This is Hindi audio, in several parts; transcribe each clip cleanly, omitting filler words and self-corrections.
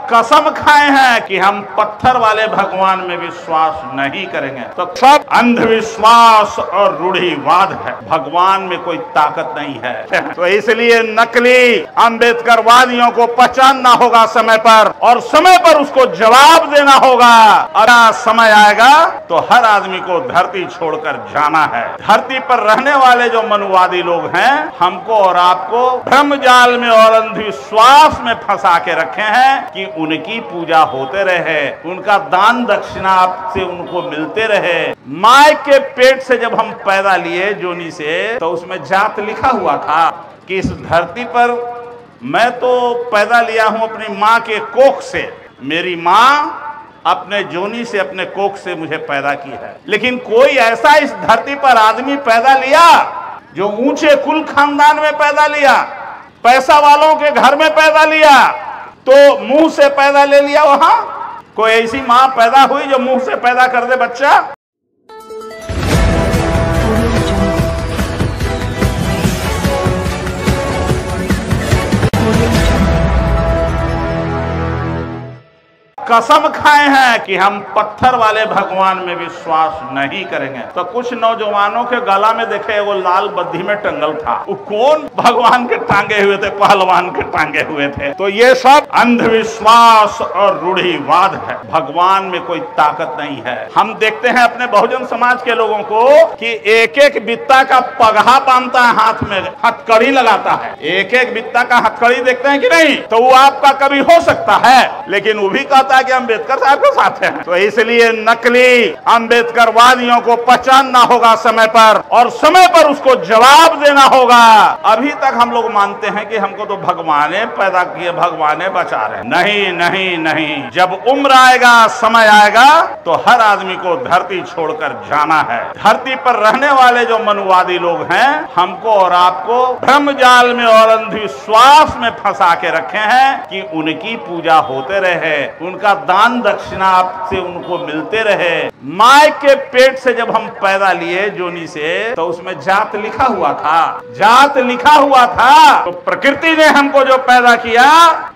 कसम खाए हैं कि हम पत्थर वाले भगवान में विश्वास नहीं करेंगे। तो सब अंधविश्वास और रूढ़िवाद है, भगवान में कोई ताकत नहीं है। तो इसलिए नकली अम्बेडकरवादियों को पहचानना होगा समय पर, और समय पर उसको जवाब देना होगा। अगर समय आएगा तो हर आदमी को धरती छोड़कर जाना है। धरती पर रहने वाले जो मनुवादी लोग हैं, हमको और आपको भ्रमजाल में और अंधविश्वास में फंसा के रखे हैं कि उनकी पूजा होते रहे, उनका दान दक्षिणा आपसे उनको मिलते रहे। माँ के पेट से जब हम पैदा लिए जोनी से, तो उसमें जात लिखा हुआ था कि इस धरती पर मैं तो पैदा लिया हूं अपनी माँ के कोख से, मेरी माँ अपने जोनी से अपने कोख से मुझे पैदा की है। लेकिन कोई ऐसा इस धरती पर आदमी पैदा लिया जो ऊंचे कुल खानदान में पैदा लिया, पैसा वालों के घर में पैदा लिया, तो मुंह से पैदा ले लिया? वहां कोई ऐसी मां पैदा हुई जो मुंह से पैदा कर दे बच्चा? कसम खाए हैं कि हम पत्थर वाले भगवान में विश्वास नहीं करेंगे। तो कुछ नौजवानों के गला में देखे वो लाल बद्धी में टंगल था, वो कौन भगवान के टांगे हुए थे? पहलवान के टांगे हुए थे। तो ये सब अंधविश्वास और रूढ़िवाद है, भगवान में कोई ताकत नहीं है। हम देखते हैं अपने बहुजन समाज के लोगों को कि एक एक बित्ता का पगहा बांधता है, हाथ में हथकड़ी लगाता है। एक एक बित्ता का हथकड़ी देखते हैं कि नहीं? तो वो आपका कभी हो सकता है, लेकिन वो भी कहता है कि अम्बेडकर साहब के साथ हैं। तो इसलिए नकली अम्बेडकरवादियों को पहचानना होगा समय पर, और समय पर उसको जवाब देना होगा। अभी तक हम लोग मानते हैं कि हमको तो भगवान ने पैदा किए, भगवान ने बचा रहे। नहीं नहीं नहीं, जब उम्र आएगा, समय आएगा, तो हर आदमी को धरती छोड़कर जाना है। धरती पर रहने वाले जो मनुवादी लोग हैं, हमको और आपको भ्रमजाल में और अंधविश्वास में फंसा के रखे हैं कि उनकी पूजा होते रहे, उनका दान दक्षिणा आपसे उनको मिलते रहे। माँ के पेट से जब हम पैदा लिए जोनी से, तो उसमें जात लिखा हुआ था, जात लिखा हुआ था। तो प्रकृति ने हमको जो पैदा किया,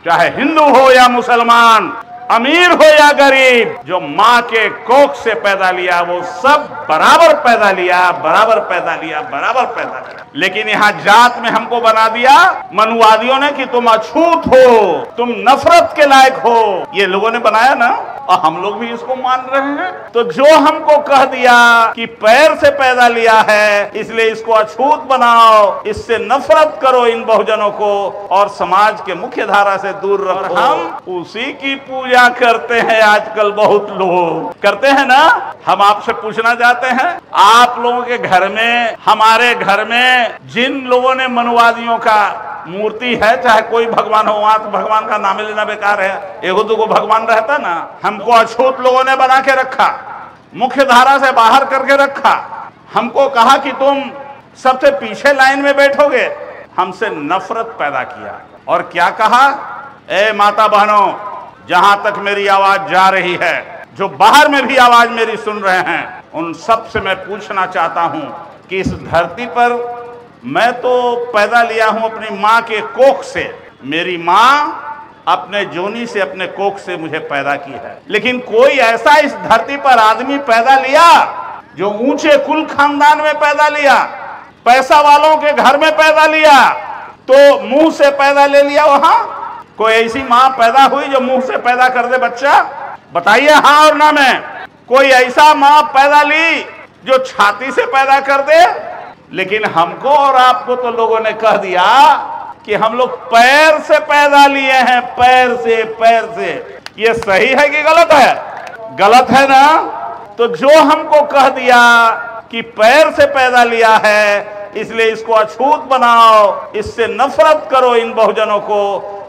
चाहे हिंदू हो या मुसलमान, अमीर हो या गरीब, जो माँ के कोख से पैदा लिया वो सब बराबर पैदा लिया, बराबर पैदा लिया, बराबर पैदा लिया। लेकिन यहाँ जात में हमको बना दिया मनुवादियों ने कि तुम अछूत हो, तुम नफरत के लायक हो। ये लोगों ने बनाया ना, और हम लोग भी इसको मान रहे हैं। तो जो हमको कह दिया कि पैर से पैदा लिया है इसलिए इसको अछूत बनाओ, इससे नफरत करो इन बहुजनों को, और समाज के मुख्य धारा से दूर रखो, हम उसी की पूजा करते हैं। आजकल बहुत लोग करते हैं ना। हम आपसे पूछना चाहते हैं, आप लोगों के घर में, हमारे घर में जिन लोगों ने मनुवादियों का मूर्ति है, चाहे कोई भगवान हो, वहां तो भगवान का नाम लेना बेकार है, एगो दुगो भगवान रहता ना। हमको अछूत लोगों ने बना के रखा, मुख्य धारा से बाहर करके रखा, हमको कहा कि तुम सबसे पीछे लाइन में बैठोगे, हमसे नफरत पैदा किया। और क्या कहा? ए माता बहनों, जहां तक मेरी आवाज जा रही है, जो बाहर में भी आवाज मेरी सुन रहे हैं, उन सब से मैं पूछना चाहता हूं कि इस धरती पर मैं तो पैदा लिया हूं अपनी माँ के कोख से, मेरी माँ अपने जोनी से अपने कोख से मुझे पैदा की है। लेकिन कोई ऐसा इस धरती पर आदमी पैदा लिया जो ऊंचे कुल खानदान में पैदा लिया, पैसा वालों के घर में पैदा लिया, तो मुंह से पैदा ले लिया? वहां कोई ऐसी माँ पैदा हुई जो मुंह से पैदा कर दे बच्चा? बताइए हाँ और ना में। कोई ऐसा माँ पैदा ली जो छाती से पैदा कर दे? लेकिन हमको और आपको तो लोगों ने कह दिया कि हम लोग पैर से पैदा लिए हैं, पैर से, पैर से। ये सही है कि गलत है? गलत है ना। तो जो हमको कह दिया कि पैर से पैदा लिया है इसलिए इसको अछूत बनाओ, इससे नफरत करो इन बहुजनों को,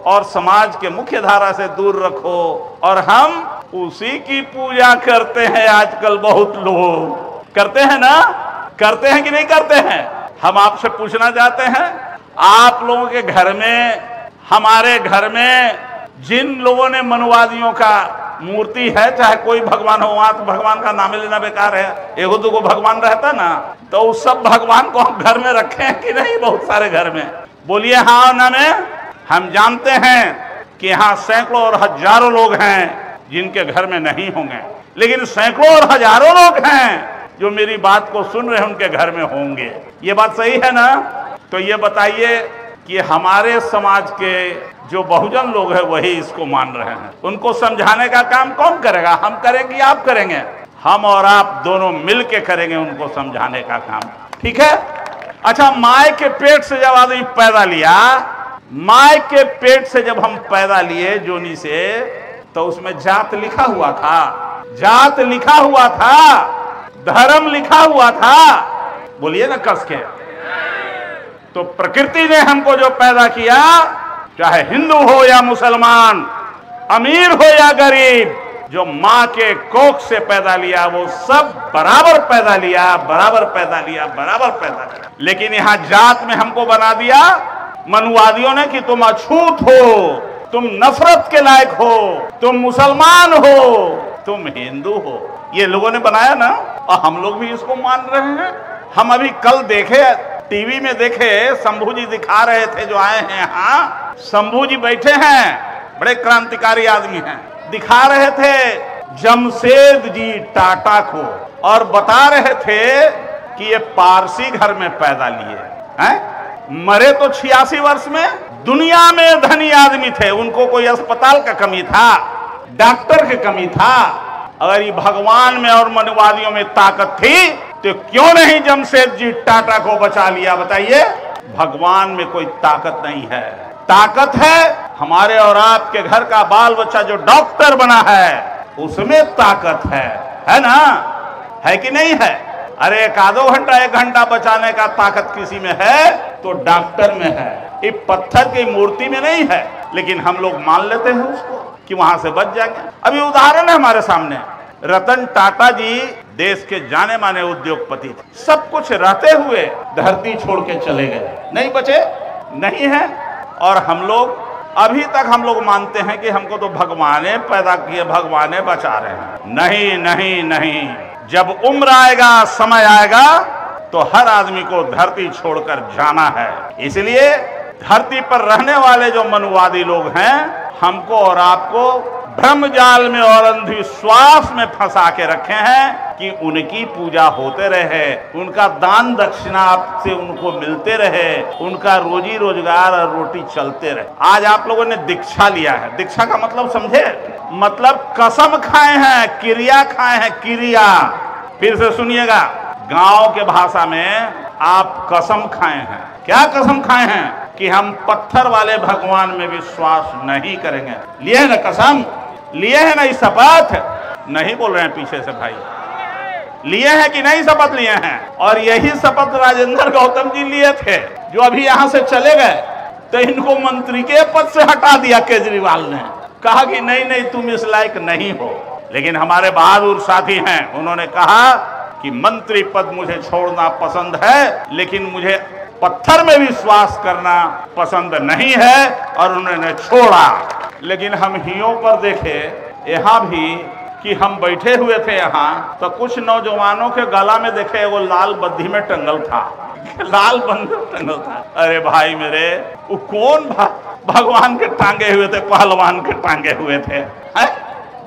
और समाज के मुख्य धारा से दूर रखो, और हम उसी की पूजा करते हैं। आजकल बहुत लोग करते हैं ना, करते हैं कि नहीं करते हैं? हम आपसे पूछना चाहते हैं, आप लोगों के घर में, हमारे घर में जिन लोगों ने मनुवादियों का मूर्ति है, चाहे कोई भगवान हो, वहां तो भगवान का नाम लेना बेकार है, एगो दुगो भगवान रहता ना, तो उस सब भगवान को हम घर में रखे हैं कि नहीं? बहुत सारे घर में। बोलिए हाँ ना में। हम जानते हैं कि यहाँ सैकड़ों और हजारों लोग हैं जिनके घर में नहीं होंगे, लेकिन सैकड़ों और हजारों लोग हैं जो मेरी बात को सुन रहे हैं उनके घर में होंगे। ये बात सही है ना? तो ये बताइए कि हमारे समाज के जो बहुजन लोग हैं वही इसको मान रहे हैं। उनको समझाने का काम कौन करेगा? हम करेंगे, आप करेंगे? हम और आप दोनों मिल के करेंगे उनको समझाने का काम। ठीक है? अच्छा, माय के पेट से जब आदमी पैदा लिया, माय के पेट से जब हम पैदा लिए जोनी से, तो उसमें जात लिखा हुआ था, जात लिखा हुआ था, धर्म लिखा हुआ था। बोलिए ना कस के। तो प्रकृति ने हमको जो पैदा किया, चाहे हिंदू हो या मुसलमान, अमीर हो या गरीब, जो माँ के कोख से पैदा लिया वो सब बराबर पैदा लिया, बराबर पैदा लिया, बराबर पैदा लिया। लेकिन यहाँ जात में हमको बना दिया मनुवादियों ने कि तुम अछूत हो, तुम नफरत के लायक हो, तुम मुसलमान हो, तुम हिंदू हो। ये लोगों ने बनाया ना, और हम लोग भी इसको मान रहे हैं। हम अभी कल देखे, टीवी में देखे, शंभू जी दिखा रहे थे जो आए हैं यहाँ। शंभू जी बैठे हैं, बड़े क्रांतिकारी आदमी हैं, दिखा रहे थे जमशेद जी टाटा को, और बता रहे थे कि ये पारसी घर में पैदा लिए हैं। मरे तो 86 वर्ष में। दुनिया में धनी आदमी थे, उनको कोई अस्पताल का कमी था, डॉक्टर की कमी था। अगर ये भगवान में और मनुवादियों में ताकत थी तो क्यों नहीं जमशेद जी टाटा को बचा लिया? बताइए। भगवान में कोई ताकत नहीं है, ताकत है हमारे और आपके घर का बाल बच्चा जो डॉक्टर बना है, उसमें ताकत है ना? है कि नहीं है? अरे एक आधो घंटा, 1 घंटा बचाने का ताकत किसी में है तो डॉक्टर में है, ये पत्थर की मूर्ति में नहीं है। लेकिन हम लोग मान लेते हैं उसको कि वहां से बच जाएंगे। अभी उदाहरण है हमारे सामने, रतन टाटा जी देश के जाने माने उद्योगपति थे, सब कुछ रहते हुए धरती छोड़ के चले गए, नहीं बचे, नहीं है। और हम लोग अभी तक हम लोग मानते हैं कि हमको तो भगवाने पैदा किए, भगवाने बचा रहे हैं। नहीं नहीं नहीं, जब उम्र आएगा, समय आएगा तो हर आदमी को धरती छोड़कर जाना है। इसलिए धरती पर रहने वाले जो मनुवादी लोग हैं, हमको और आपको भ्रम जाल में और अंधविश्वास में फंसा के रखे हैं कि उनकी पूजा होते रहे, उनका दान दक्षिणा आपसे उनको मिलते रहे, उनका रोजी रोजगार और रोटी चलते रहे। आज आप लोगों ने दीक्षा लिया है, दीक्षा का मतलब समझे? मतलब कसम खाए हैं, क्रिया खाए हैं, क्रिया। फिर से सुनिएगा, गांव के भाषा में आप कसम खाए हैं। क्या कसम खाए हैं? कि हम पत्थर वाले भगवान में विश्वास नहीं करेंगे। लिए है ना कसम? लिए है ना इस शपथ? नहीं बोल रहे हैं पीछे से भाई, लिए हैं कि नहीं शपथ लिए हैं? और यही शपथ राजेंद्र गौतम जी लिए थे, जो अभी यहाँ से चले गए तो इनको मंत्री के पद से हटा दिया केजरीवाल ने, कहा कि नहीं नहीं तुम इस लायक नहीं हो। लेकिन हमारे बहादुर साथी हैं, उन्होंने कहा कि मंत्री पद मुझे छोड़ना पसंद है, लेकिन मुझे पत्थर में विश्वास करना पसंद नहीं है, और उन्होंने छोड़ा। लेकिन हम हियों पर देखे यहाँ भी कि हम बैठे हुए थे यहाँ, तो कुछ नौजवानों के गला में देखे वो लाल बद्धी में टंगल था, लाल बंधन टंगल था। अरे भाई मेरे, वो कौन भगवान के टांगे हुए थे, पहलवान के टांगे हुए थे?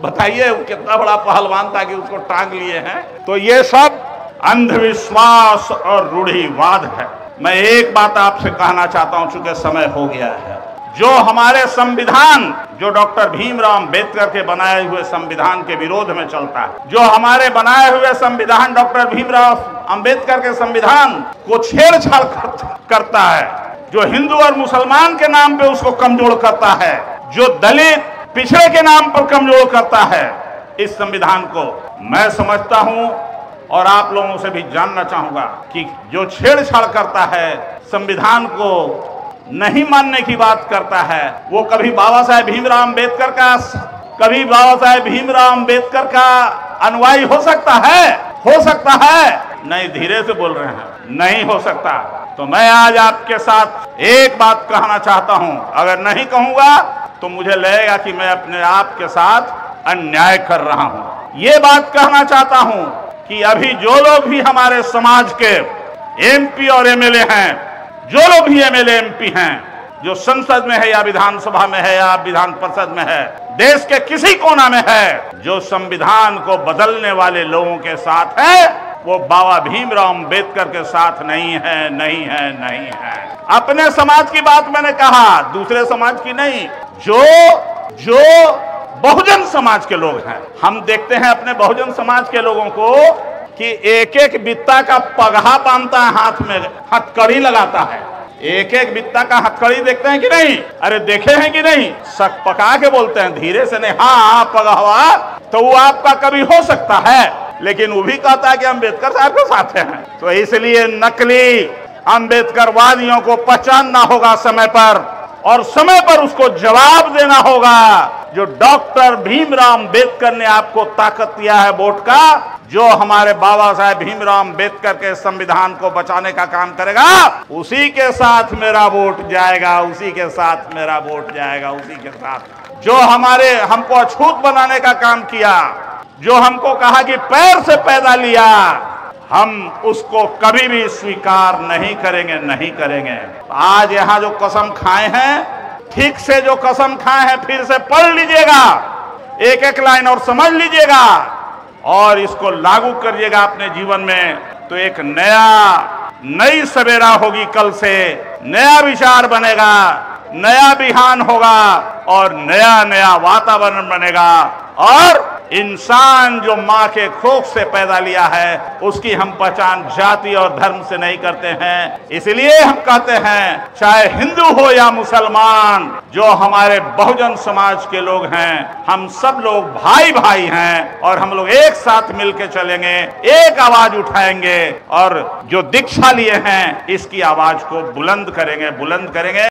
बताइए वो कितना बड़ा पहलवान था कि उसको टांग लिए हैं। तो ये सब अंधविश्वास और रूढ़िवाद है। मैं एक बात आपसे कहना चाहता हूं, चूंकि समय हो गया है, जो हमारे संविधान, जो डॉक्टर भीमराव अंबेडकर के बनाए हुए संविधान के विरोध में चलता है, जो हमारे बनाए हुए संविधान, डॉक्टर भीमराव अंबेडकर के संविधान को छेड़छाड़ करता है, जो हिंदू और मुसलमान के नाम पे उसको कमजोर करता है, जो दलित पिछड़े के नाम पर कमजोर करता है, इस संविधान को मैं समझता हूं और आप लोगों से भी जानना चाहूंगा कि जो छेड़छाड़ करता है, संविधान को नहीं मानने की बात करता है, वो कभी बाबा साहेब भीमराव अंबेडकर का अनुयायी हो सकता है? हो सकता है? नहीं, धीरे से बोल रहे हैं, नहीं हो सकता। तो मैं आज आपके साथ एक बात कहना चाहता हूं, अगर नहीं कहूंगा तो मुझे लगेगा कि मैं अपने आप के साथ अन्याय कर रहा हूं। ये बात कहना चाहता हूं कि अभी जो लोग भी हमारे समाज के एमपी और एमएलए हैं, जो लोग भी एमएलए एमपी हैं, जो संसद में है या विधानसभा में है या विधान परिषद में है, देश के किसी कोना में है, जो संविधान को बदलने वाले लोगों के साथ है, वो बाबा भीमराव अंबेडकर के साथ नहीं है, नहीं है, नहीं है। अपने समाज की बात मैंने कहा, दूसरे समाज की नहीं। जो बहुजन समाज के लोग हैं, हम देखते हैं अपने बहुजन समाज के लोगों को कि एक एक बित्ता का पगहा बांधता है, हाथ में हथकड़ी लगाता है। एक एक बित्ता का हथकड़ी देखते हैं कि नहीं? अरे देखे हैं कि नहीं? सक पका के बोलते हैं, धीरे से नहीं। हाँ पगहवा तो वो आपका कभी हो सकता है, लेकिन वो भी कहता है कि अम्बेडकर साहब के साथ हैं। तो इसलिए नकली अम्बेडकरवादियों को पहचानना होगा समय पर, और समय पर उसको जवाब देना होगा। जो डॉक्टर भीमराव अंबेडकर ने आपको ताकत दिया है वोट का, जो हमारे बाबा साहेब भीमराव अंबेडकर के संविधान को बचाने का काम करेगा, उसी के साथ मेरा वोट जाएगा, उसी के साथ मेरा वोट जाएगा, उसी के साथ। जो हमको अछूत बनाने का काम किया, जो हमको कहा कि पैर से पैदा लिया, हम उसको कभी भी स्वीकार नहीं करेंगे, नहीं करेंगे। आज यहाँ जो कसम खाए हैं, ठीक से जो कसम खाए हैं, फिर से पढ़ लीजिएगा, एक एक लाइन और समझ लीजिएगा और इसको लागू करिएगा अपने जीवन में, तो एक नई सवेरा होगी। कल से नया विचार बनेगा, नया बिहान होगा और नया वातावरण बनेगा। और इंसान जो माँ के कोख से पैदा लिया है, उसकी हम पहचान जाति और धर्म से नहीं करते हैं। इसलिए हम कहते हैं, चाहे हिंदू हो या मुसलमान, जो हमारे बहुजन समाज के लोग हैं, हम सब लोग भाई भाई हैं और हम लोग एक साथ मिलकर चलेंगे, एक आवाज उठाएंगे और जो दीक्षा लिए हैं इसकी आवाज को बुलंद करेंगे।